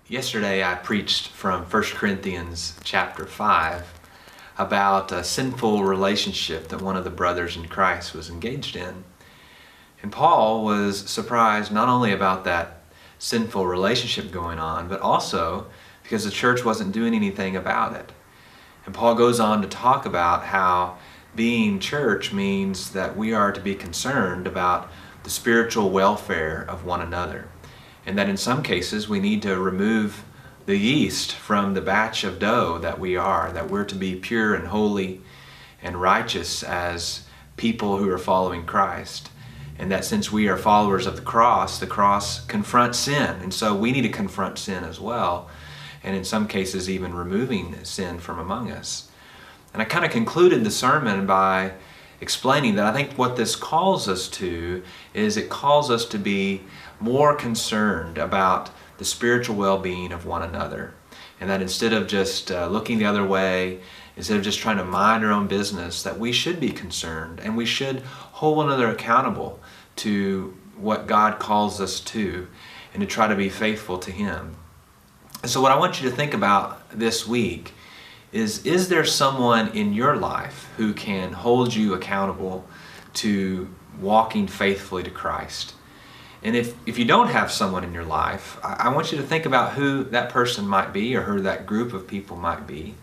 Yesterday I preached from 1 Corinthians chapter 5 about a sinful relationship that one of the brothers in Christ was engaged in. And Paul was surprised not only about that sinful relationship going on, but also because the church wasn't doing anything about it. And Paul goes on to talk about how being church means that we are to be concerned about the spiritual welfare of one another. And that in some cases we need to remove the yeast from the batch of dough that we are, that we're to be pure and holy and righteous as people who are following Christ. And that since we are followers of the cross confronts sin. And so we need to confront sin as well. And in some cases even removing sin from among us. And I kind of concluded the sermon by explaining that I think what this calls us to is it calls us to be more concerned about the spiritual well-being of one another. And that instead of just looking the other way, instead of just trying to mind our own business, that we should be concerned and we should hold one another accountable to what God calls us to and to try to be faithful to Him. And so what I want you to think about this week is there someone in your life who can hold you accountable to walking faithfully to Christ? And if you don't have someone in your life, I want you to think about who that person might be or who that group of people might be.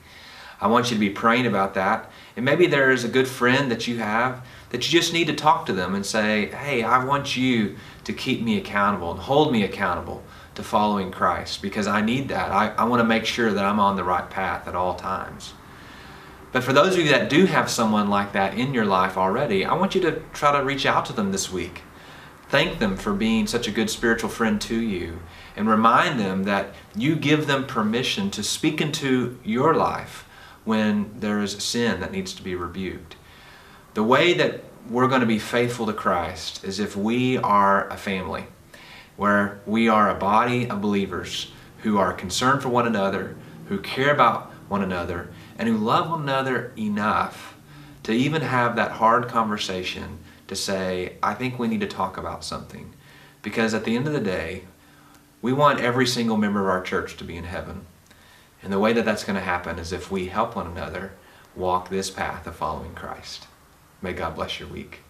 I want you to be praying about that. And maybe there is a good friend that you have that you just need to talk to them and say, hey, I want you to keep me accountable and hold me accountable to following Christ, because I need that. I want to make sure that I'm on the right path at all times. But for those of you that do have someone like that in your life already, I want you to try to reach out to them this week. Thank them for being such a good spiritual friend to you, and remind them that you give them permission to speak into your life when there is sin that needs to be rebuked. The way that we're going to be faithful to Christ is if we are a family, where we are a body of believers who are concerned for one another, who care about one another, and who love one another enough to even have that hard conversation to say, I think we need to talk about something. Because at the end of the day, we want every single member of our church to be in heaven. And the way that that's going to happen is if we help one another walk this path of following Christ. May God bless your week.